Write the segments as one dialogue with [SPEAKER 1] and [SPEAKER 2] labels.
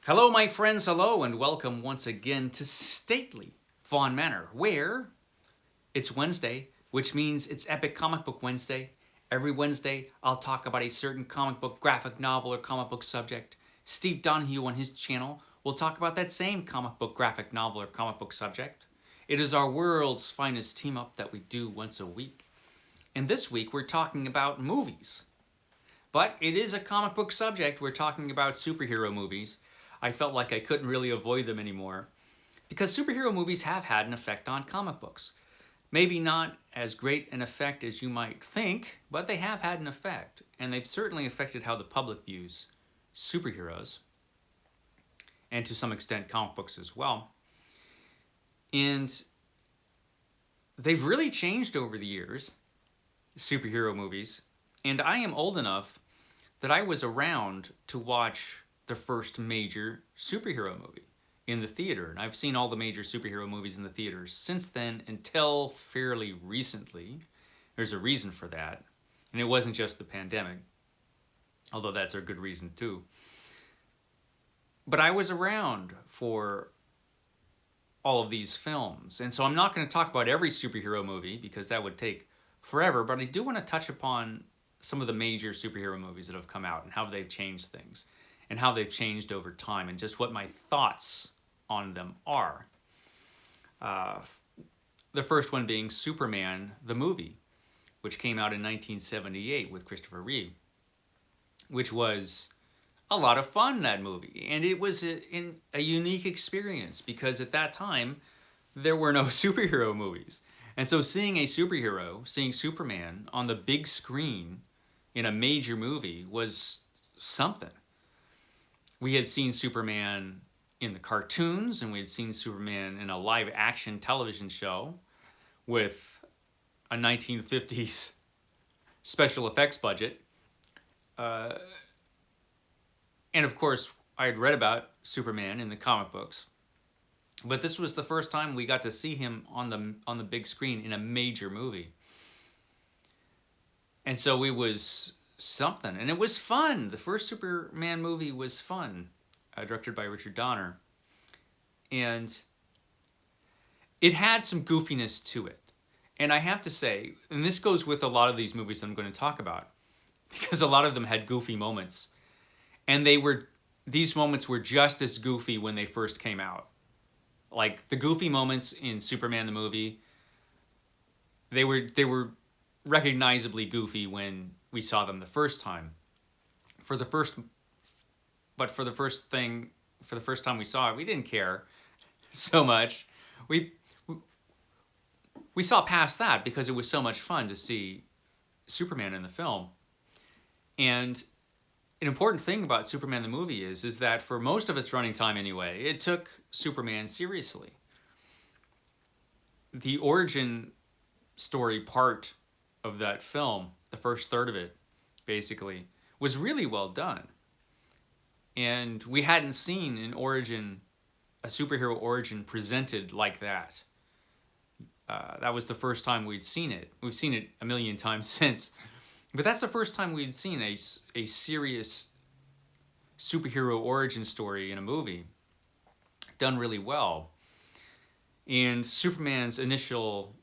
[SPEAKER 1] Hello, my friends, hello, and welcome once again to stately Fawn Manor, where it's Wednesday, which means it's Epic Comic Book Wednesday. Every Wednesday, I'll talk about a certain comic book, graphic novel, or comic book subject. Steve Donoghue on his channel will talk about that same comic book, graphic novel, or comic book subject. It is our world's finest team up that we do once a week. And this week, we're talking about movies. But it is a comic book subject. We're talking about superhero movies. I felt like I couldn't really avoid them anymore because superhero movies have had an effect on comic books. Maybe not as great an effect as you might think, but they have had an effect, and they've certainly affected how the public views superheroes, and to some extent comic books as well. And they've really changed over the years, superhero movies, and I am old enough that I was around to watch the first major superhero movie in the theater. And I've seen all the major superhero movies in the theaters since then until fairly recently. There's a reason for that. And it wasn't just the pandemic, although that's a good reason too. But I was around for all of these films. And so I'm not going to talk about every superhero movie because that would take forever, but I do want to touch upon some of the major superhero movies that have come out and how they've changed things and how they've changed over time and just what my thoughts on them are. The first one being Superman, the movie, which came out in 1978 with Christopher Reeve, which was a lot of fun, that movie. And it was a unique experience because at that time, there were no superhero movies. And so seeing a superhero, seeing Superman on the big screen in a major movie was something. We had seen Superman in the cartoons, and we had seen Superman in a live-action television show with a 1950s special effects budget. And of course, I had read about Superman in the comic books. But this was the first time we got to see him on the big screen in a major movie. And so it was something. And it was fun. The first Superman movie was fun, directed by Richard Donner. And it had some goofiness to it. And I have to say, and this goes with a lot of these movies that I'm going to talk about, because a lot of them had goofy moments. And these moments were just as goofy when they first came out. Like the goofy moments in Superman the movie, they were recognizably goofy when we saw them the first time. For the first time we saw it, we didn't care so much. We saw past that because it was so much fun to see Superman in the film. And an important thing about Superman the movie is that for most of its running time anyway, it took Superman seriously. The origin story part of that film, the first third of it, basically, was really well done. And we hadn't seen a superhero origin presented like that. That was the first time we'd seen it. We've seen it a million times since. But that's the first time we'd seen a serious superhero origin story in a movie done really well. And Superman's initial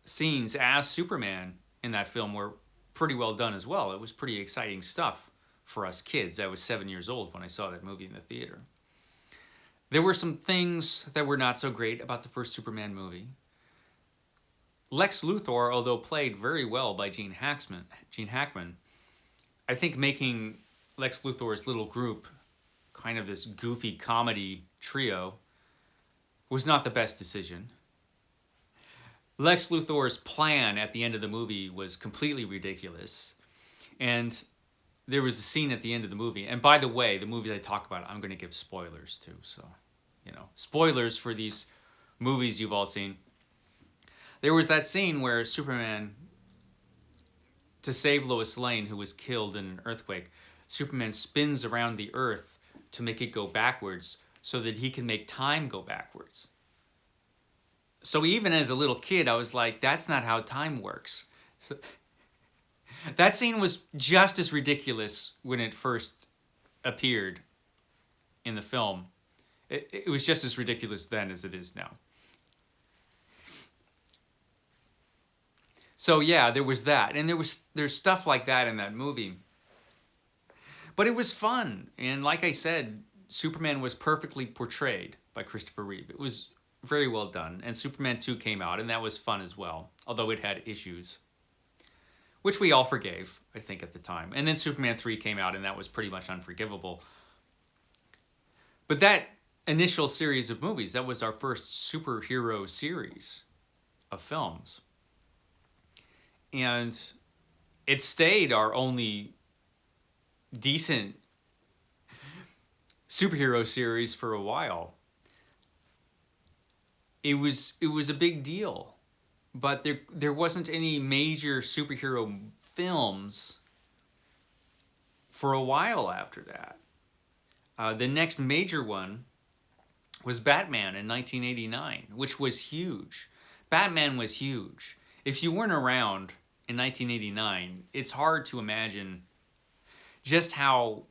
[SPEAKER 1] scenes as Superman in that film were pretty well done as well. It was pretty exciting stuff for us kids. I was 7 years old when I saw that movie in the theater. There were some things that were not so great about the first Superman movie. Lex Luthor, although played very well by Gene Hackman, I think making Lex Luthor's little group kind of this goofy comedy trio was not the best decision. Lex Luthor's plan at the end of the movie was completely ridiculous. And there was a scene at the end of the movie. And by the way, the movies I talk about, I'm going to give spoilers too. So, spoilers for these movies you've all seen. There was that scene where Superman, to save Lois Lane, who was killed in an earthquake, Superman spins around the earth to make it go backwards so that he can make time go backwards. So even as a little kid, I was like, that's not how time works. So, that scene was just as ridiculous when it first appeared in the film, it was just as ridiculous then as it is now. So yeah, there was that, and there's stuff like that in that movie. But it was fun, and like I said, Superman was perfectly portrayed by Christopher Reeve. It was very well done, and Superman 2 came out, and that was fun as well, although it had issues, which we all forgave, I think, at the time. And then Superman 3 came out, and that was pretty much unforgivable. But that initial series of movies, that was our first superhero series of films. And it stayed our only decent superhero series for a while. It was a big deal, but there wasn't any major superhero films for a while after that. The next major one was Batman in 1989, which was huge. Batman was huge. If you weren't around in 1989, it's hard to imagine just how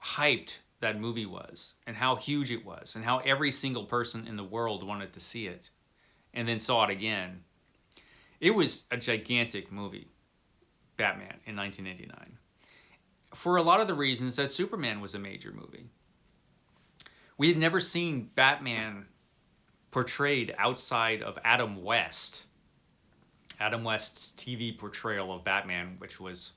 [SPEAKER 1] hyped that movie was, and how huge it was, and how every single person in the world wanted to see it, and then saw it again. It was a gigantic movie, Batman, in 1989. For a lot of the reasons that Superman was a major movie. We had never seen Batman portrayed outside of Adam West's TV portrayal of Batman, which was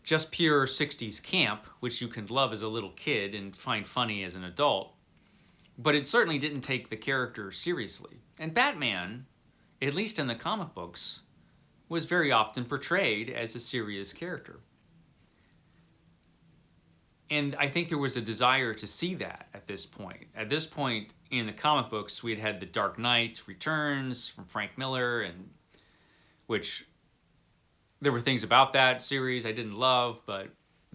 [SPEAKER 1] just pure 60s camp, which you can love as a little kid and find funny as an adult. But it certainly didn't take the character seriously. And Batman, at least in the comic books, was very often portrayed as a serious character. And I think there was a desire to see that at this point. At this point in the comic books, we had the Dark Knight Returns from Frank Miller, and which there were things about that series I didn't love, but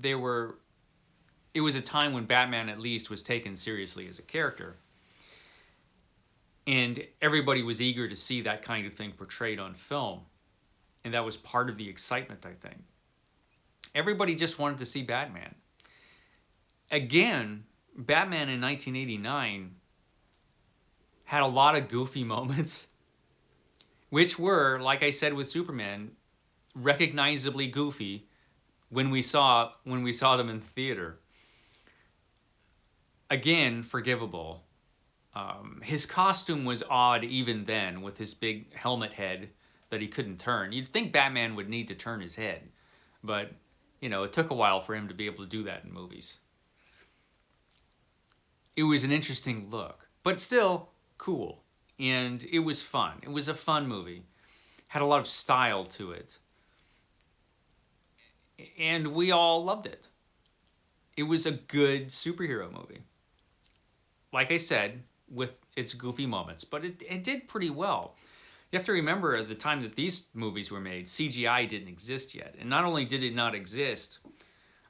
[SPEAKER 1] it was a time when Batman at least was taken seriously as a character. And everybody was eager to see that kind of thing portrayed on film. And that was part of the excitement, I think. Everybody just wanted to see Batman. Again, Batman in 1989 had a lot of goofy moments, which were, like I said with Superman, recognizably goofy when we saw them in the theater. Again, forgivable. His costume was odd even then, with his big helmet head that he couldn't turn. You'd think Batman would need to turn his head, but it took a while for him to be able to do that in movies. It was an interesting look, but still cool, and it was fun. It was a fun movie. Had a lot of style to it. And we all loved it. It was a good superhero movie. Like I said, with its goofy moments, but it did pretty well. You have to remember, at the time that these movies were made, CGI didn't exist yet. And not only did it not exist,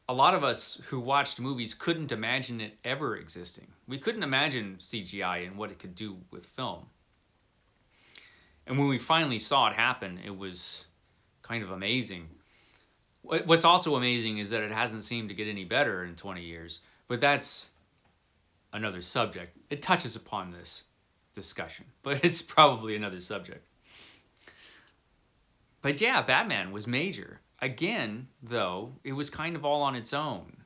[SPEAKER 1] a lot of us who watched movies couldn't imagine it ever existing. We couldn't imagine CGI and what it could do with film. And when we finally saw it happen, it was kind of amazing. What's also amazing is that it hasn't seemed to get any better in 20 years, but that's another subject. It touches upon this discussion, but it's probably another subject. But yeah, Batman was major. Again, though, it was kind of all on its own.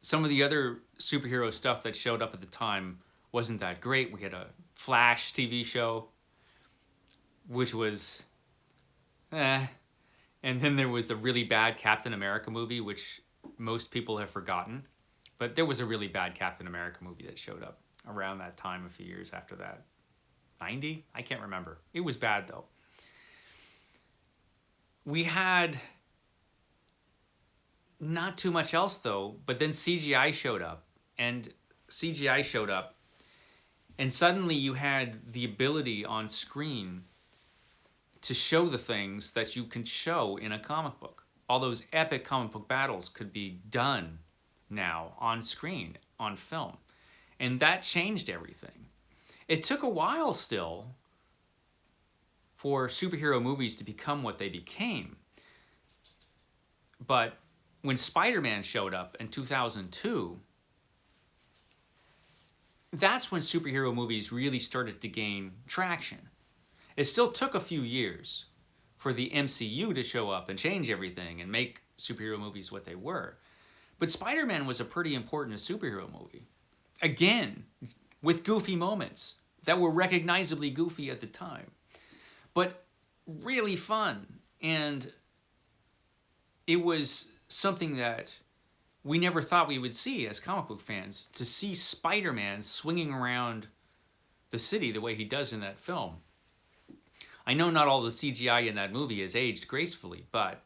[SPEAKER 1] Some of the other superhero stuff that showed up at the time wasn't that great. We had a Flash TV show, which was And then there was the really bad Captain America movie, which most people have forgotten. But there was a really bad Captain America movie that showed up around that time, a few years after that. 90? I can't remember. It was bad, though. We had not too much else, though, but then CGI showed up. And suddenly you had the ability on screen to show the things that you can show in a comic book. All those epic comic book battles could be done now on screen, on film. And that changed everything. It took a while still for superhero movies to become what they became. But when Spider-Man showed up in 2002, that's when superhero movies really started to gain traction. It still took a few years for the MCU to show up and change everything and make superhero movies what they were. But Spider-Man was a pretty important superhero movie. Again, with goofy moments that were recognizably goofy at the time, but really fun. And it was something that we never thought we would see as comic book fans, to see Spider-Man swinging around the city the way he does in that film. I know not all the CGI in that movie has aged gracefully, but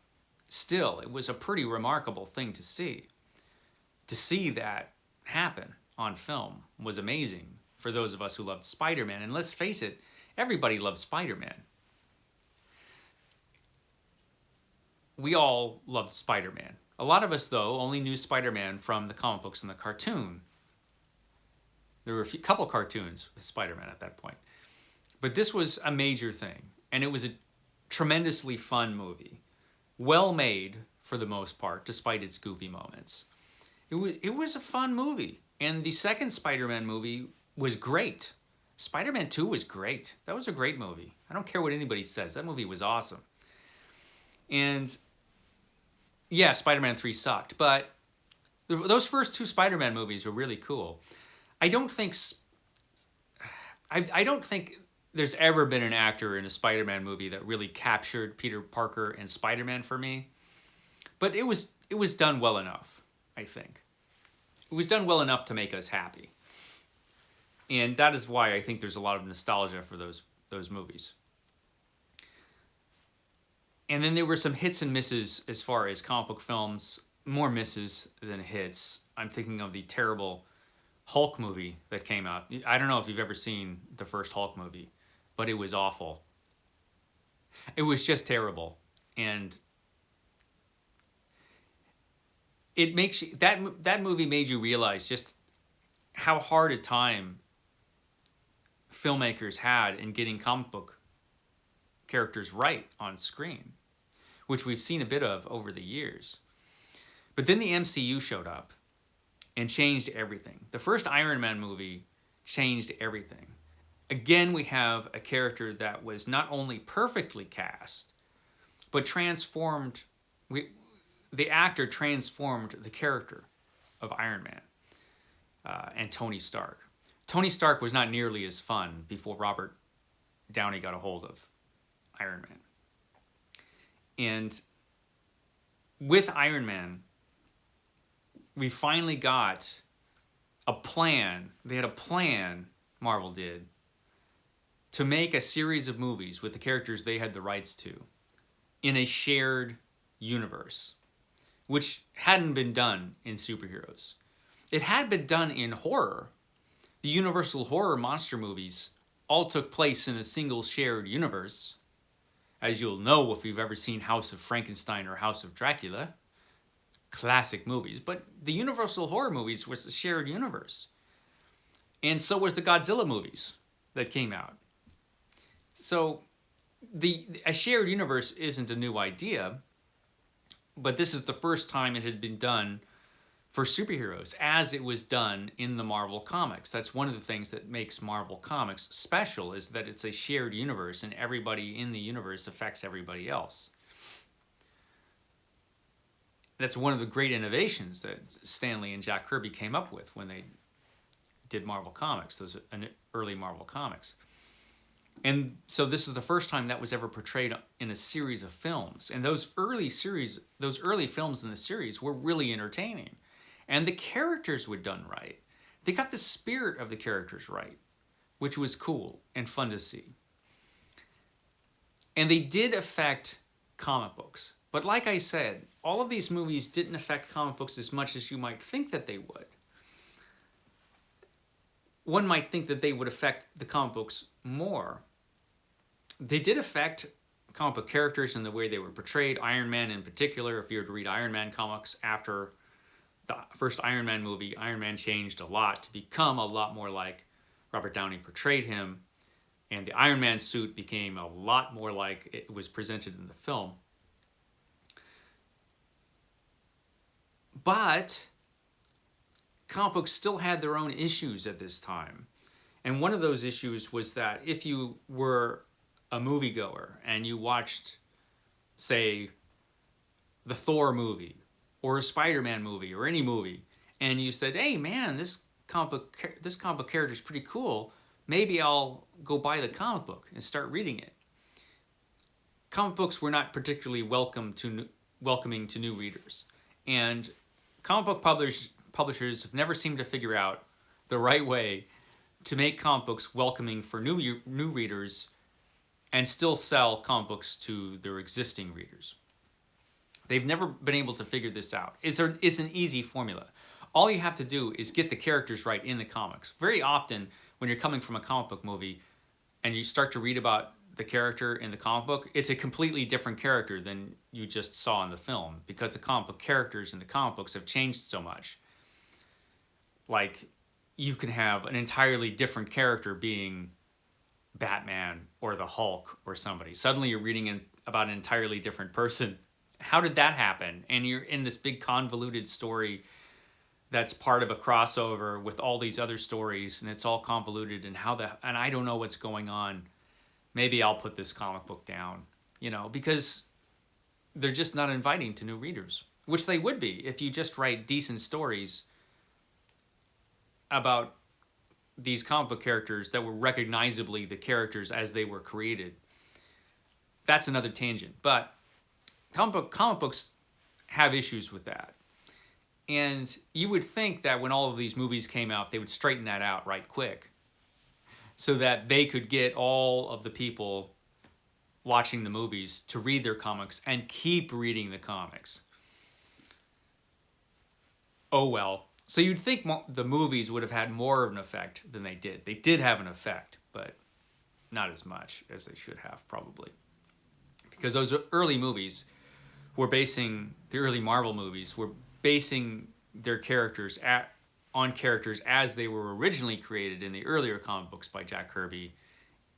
[SPEAKER 1] still, it was a pretty remarkable thing to see. To see that happen on film was amazing for those of us who loved Spider-Man. And let's face it, everybody loves Spider-Man. We all loved Spider-Man. A lot of us, though, only knew Spider-Man from the comic books and the cartoon. There were a couple cartoons with Spider-Man at that point. But this was a major thing, and it was a tremendously fun movie. Well made, for the most part, despite its goofy moments. It was a fun movie, and the second Spider-Man movie was great. Spider-Man 2 was great. That was a great movie. I don't care what anybody says. That movie was awesome. And yeah, Spider-Man 3 sucked, but those first two Spider-Man movies were really cool. I don't think there's ever been an actor in a Spider-Man movie that really captured Peter Parker and Spider-Man for me. But it was done well enough, I think. It was done well enough to make us happy. And that is why I think there's a lot of nostalgia for those movies. And then there were some hits and misses as far as comic book films, more misses than hits. I'm thinking of the terrible Hulk movie that came out. I don't know if you've ever seen the first Hulk movie, but it was awful. It was just terrible. And it makes you, that movie made you realize just how hard a time filmmakers had in getting comic book characters right on screen, which we've seen a bit of over the years. But then the MCU showed up and changed everything. The first Iron Man movie changed everything. Again, we have a character that was not only perfectly cast, but transformed. The actor transformed the character of Iron Man and Tony Stark. Tony Stark was not nearly as fun before Robert Downey got a hold of Iron Man. And with Iron Man, we finally got a plan. They had a plan, Marvel did, to make a series of movies with the characters they had the rights to in a shared universe, which hadn't been done in superheroes. It had been done in horror. The Universal horror monster movies all took place in a single shared universe. As you'll know if you've ever seen House of Frankenstein or House of Dracula. Classic movies. But the Universal horror movies was a shared universe. And so was the Godzilla movies that came out. So a shared universe isn't a new idea, but this is the first time it had been done for superheroes, as it was done in the Marvel Comics. That's one of the things that makes Marvel Comics special, is that it's a shared universe and everybody in the universe affects everybody else. That's one of the great innovations that Stan Lee and Jack Kirby came up with when they did Marvel Comics, those early Marvel Comics. And so this is the first time that was ever portrayed in a series of films. And those early films in the series were really entertaining. And the characters were done right. They got the spirit of the characters right, which was cool and fun to see. And they did affect comic books. But like I said, all of these movies didn't affect comic books as much as you might think that they would. One might think that they would affect the comic books more. They did affect comic book characters and the way they were portrayed. Iron Man in particular, if you were to read Iron Man comics after the first Iron Man movie, Iron Man changed a lot to become a lot more like Robert Downey portrayed him. And the Iron Man suit became a lot more like it was presented in the film. But comic books still had their own issues at this time. And one of those issues was that if you were a moviegoer and you watched, say, the Thor movie or a Spider-Man movie or any movie, and you said, "Hey, man, this comic book character is pretty cool. Maybe I'll go buy the comic book and start reading it." Comic books were not particularly welcoming to new readers, and comic book publishers have never seemed to figure out the right way to make comic books welcoming for new readers and still sell comic books to their existing readers. They've never been able to figure this out. It's an easy formula. All you have to do is get the characters right in the comics. Very often, when you're coming from a comic book movie and you start to read about the character in the comic book, it's a completely different character than you just saw in the film, because the comic book characters in the comic books have changed so much. Like, you can have an entirely different character being Batman or the Hulk or somebody. Suddenly you're reading about an entirely different person. How did that happen? And you're in this big convoluted story that's part of a crossover with all these other stories, and it's all convoluted, and I don't know what's going on. Maybe I'll put this comic book down, because they're just not inviting to new readers, which they would be if you just write decent stories about these comic book characters that were recognizably the characters as they were created. That's another tangent, but comic books have issues with that. And you would think that when all of these movies came out, they would straighten that out right quick, so that they could get all of the people watching the movies to read their comics and keep reading the comics. Oh well. So you'd think the movies would have had more of an effect than they did. They did have an effect, but not as much as they should have, probably. Because those early movies the early Marvel movies were basing their characters on characters as they were originally created in the earlier comic books by Jack Kirby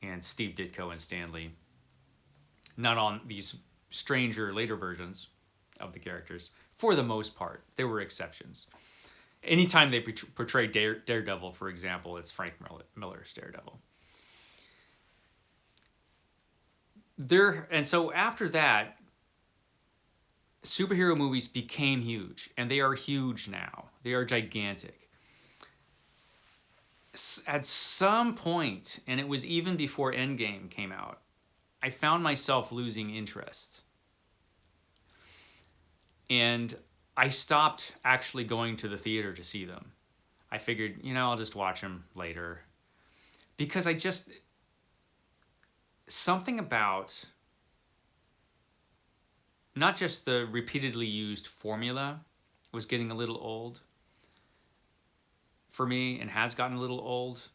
[SPEAKER 1] and Steve Ditko and Stan Lee. Not on these stranger later versions of the characters. For the most part, there were exceptions. Anytime they portray Daredevil, for example, it's Frank Miller's Daredevil. And so after that, superhero movies became huge, and they are huge now. They are gigantic. At some point, and it was even before Endgame came out, I found myself losing interest. And I stopped actually going to the theater to see them. I figured, I'll just watch them later. Because something about not just the repeatedly used formula was getting a little old for me, and has gotten a little old.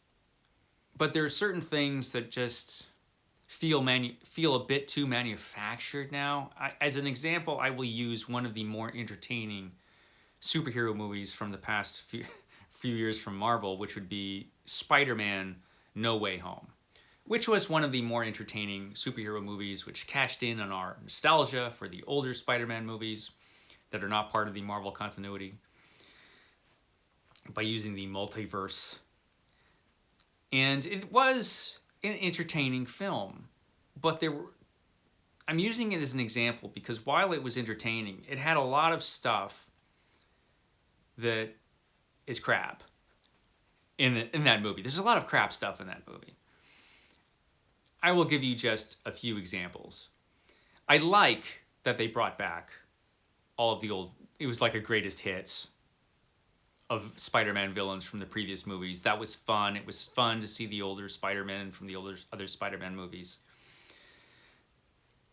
[SPEAKER 1] But there are certain things that just feel a bit too manufactured now. As an example, I will use one of the more entertaining superhero movies from the past few years from Marvel, which would be Spider-Man No Way Home, which was one of the more entertaining superhero movies, which cashed in on our nostalgia for the older Spider-Man movies that are not part of the Marvel continuity by using the multiverse. And it was an entertaining film, but I'm using it as an example because while it was entertaining, it had a lot of stuff that is crap in that movie. There's a lot of crap stuff in that movie. I will give you just a few examples. I like that they brought back all of the old, it was like a greatest hits of Spider-Man villains from the previous movies. That was fun. It was fun to see the older Spider-Man from the other Spider-Man movies.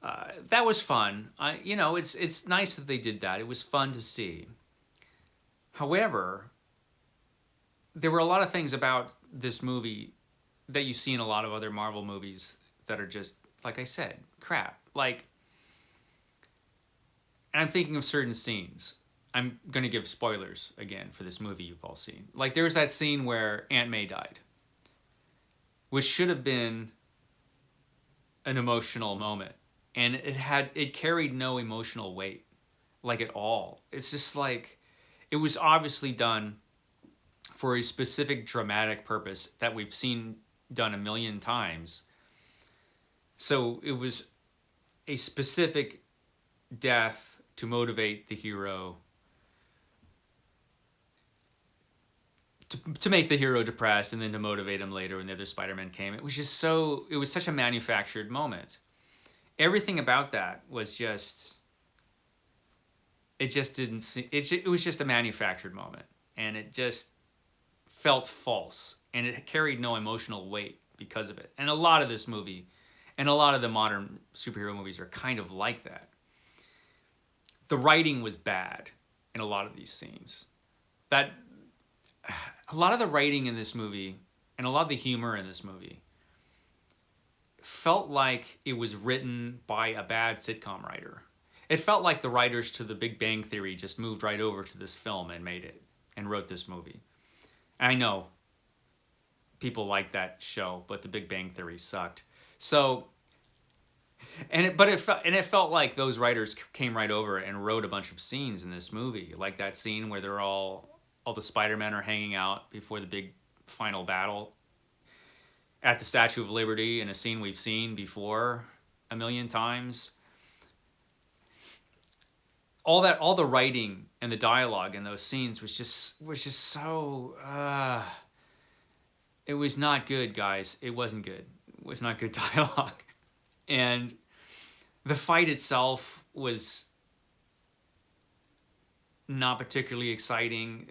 [SPEAKER 1] That was fun. It's nice that they did that. It was fun to see. However, there were a lot of things about this movie that you see in a lot of other Marvel movies that are just, like I said, crap. And I'm thinking of certain scenes. I'm going to give spoilers again for this movie you've all seen. Like, there's that scene where Aunt May died, which should have been an emotional moment. And it carried no emotional weight, at all. It's just it was obviously done for a specific dramatic purpose that we've seen done a million times. So it was a specific death to motivate the hero, to make the hero depressed, and then to motivate him later when the other Spider-Man came. It was just so, it was such a manufactured moment. Everything about that was just, it just didn't see, it was just a manufactured moment. And it just felt false. And it carried no emotional weight because of it. And a lot of this movie, and a lot of the modern superhero movies are kind of like that. The writing was bad in a lot of these scenes. That a lot of the writing in this movie and a lot of the humor in this movie felt like it was written by a bad sitcom writer. It felt like the writers to The Big Bang Theory just moved right over to this film and made it and wrote this movie. I know people like that show, but The Big Bang Theory sucked. So, it felt like those writers came right over and wrote a bunch of scenes in this movie, like that scene where they're all the Spider-Men are hanging out before the big final battle at the Statue of Liberty, in a scene we've seen before a million times. All the writing and the dialogue in those scenes was just so it was not good, guys. It wasn't good. It was not good dialogue. And the fight itself was not particularly exciting.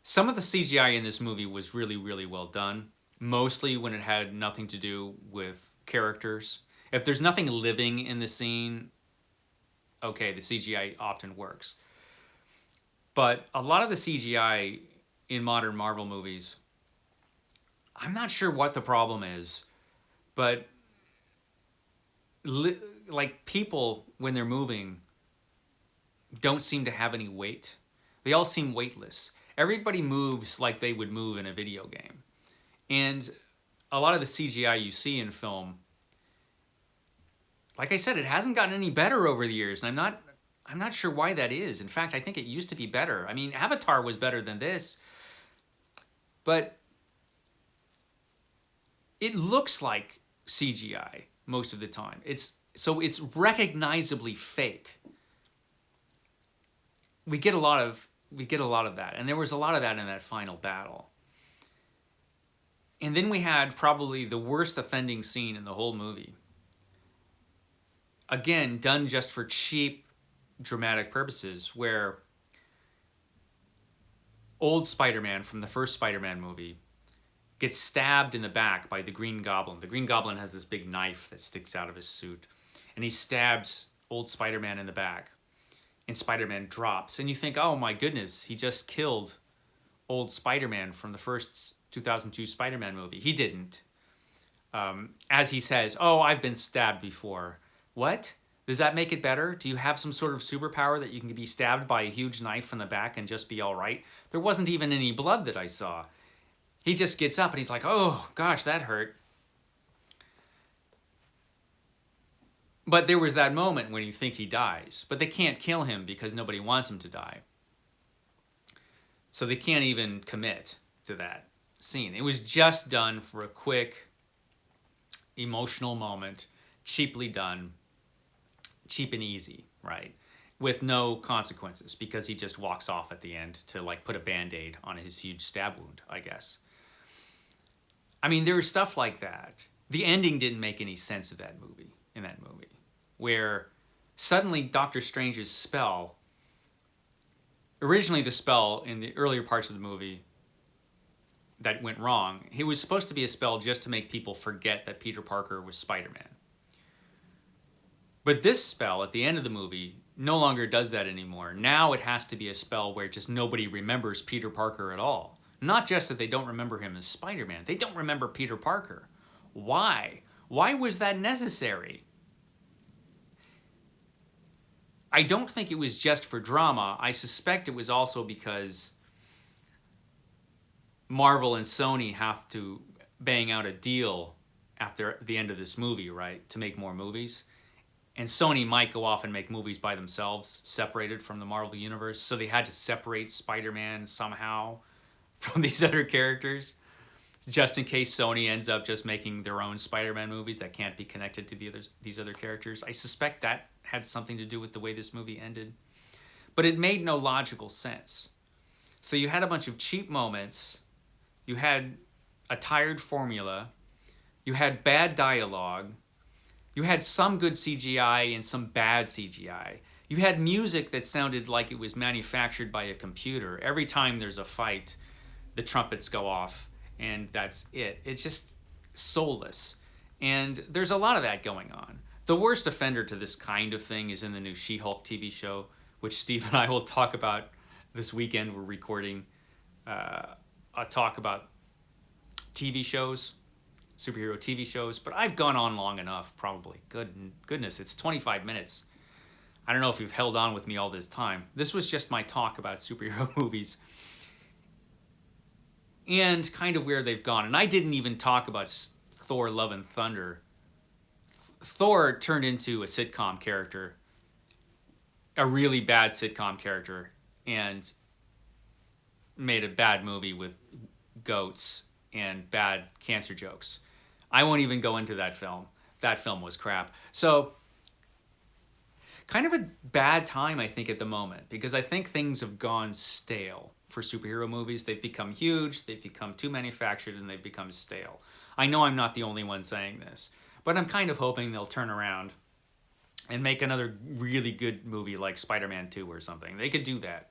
[SPEAKER 1] Some of the CGI in this movie was really, really well done. Mostly when it had nothing to do with characters. If there's nothing living in the scene, okay, the CGI often works. But a lot of the CGI in modern Marvel movies, I'm not sure what the problem is, but like people, when they're moving, don't seem to have any weight. They all seem weightless. Everybody moves like they would move in a video game. And a lot of the CGI you see in film, like I said, it hasn't gotten any better over the years, and I'm not sure why that is. In fact, I think it used to be better. I mean, Avatar was better than this, but it looks like CGI most of the time. It's recognizably fake. We get a lot of that, and there was a lot of that in that final battle. And then we had probably the worst offending scene in the whole movie. Again, done just for cheap, dramatic purposes, where old Spider-Man from the first Spider-Man movie gets stabbed in the back by the Green Goblin. The Green Goblin has this big knife that sticks out of his suit, and he stabs old Spider-Man in the back, and Spider-Man drops. And you think, oh my goodness, he just killed old Spider-Man from the first 2002 Spider-Man movie. He didn't. As he says, oh, I've been stabbed before. What? Does that make it better? Do you have some sort of superpower that you can be stabbed by a huge knife from the back and just be all right? There wasn't even any blood that I saw. He just gets up and he's like, oh, gosh, that hurt. But there was that moment when you think he dies. But they can't kill him because nobody wants him to die. So they can't even commit to that scene. It was just done for a quick, emotional moment, cheaply done, cheap and easy, right? With no consequences, because he just walks off at the end to like put a Band-Aid on his huge stab wound, I guess. I mean, there was stuff like that. The ending didn't make any sense of that movie, in that movie, where suddenly Doctor Strange's spell, originally the spell in the earlier parts of the movie that went wrong, it was supposed to be a spell just to make people forget that Peter Parker was Spider-Man. But this spell at the end of the movie no longer does that anymore. Now it has to be a spell where just nobody remembers Peter Parker at all. Not just that they don't remember him as Spider-Man, they don't remember Peter Parker. Why? Why was that necessary? I don't think it was just for drama. I suspect it was also because Marvel and Sony have to bang out a deal after the end of this movie, right? To make more movies. And Sony might go off and make movies by themselves, separated from the Marvel Universe. So they had to separate Spider-Man somehow from these other characters, just in case Sony ends up just making their own Spider-Man movies that can't be connected to these other characters. I suspect that had something to do with the way this movie ended. But it made no logical sense. So you had a bunch of cheap moments, you had a tired formula, you had bad dialogue, you had some good CGI and some bad CGI. You had music that sounded like it was manufactured by a computer. Every time there's a fight, the trumpets go off, and that's it. It's just soulless. And there's a lot of that going on. The worst offender to this kind of thing is in the new She-Hulk TV show, which Steve and I will talk about this weekend. We're recording a talk about TV shows, superhero TV shows, but I've gone on long enough, probably. Goodness, it's 25 minutes. I don't know if you've held on with me all this time. This was just my talk about superhero movies and kind of where they've gone. And I didn't even talk about Thor: Love and Thunder. Thor turned into a sitcom character, a really bad sitcom character, and made a bad movie with goats and bad cancer jokes. I won't even go into that film. That film was crap. So, kind of a bad time, I think, at the moment, because I think things have gone stale for superhero movies. They've become huge, they've become too manufactured, and they've become stale. I know I'm not the only one saying this, but I'm kind of hoping they'll turn around and make another really good movie like Spider-Man 2 or something. They could do that.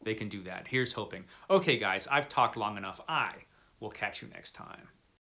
[SPEAKER 1] They can do that. Here's hoping. Okay, guys, I've talked long enough. I will catch you next time.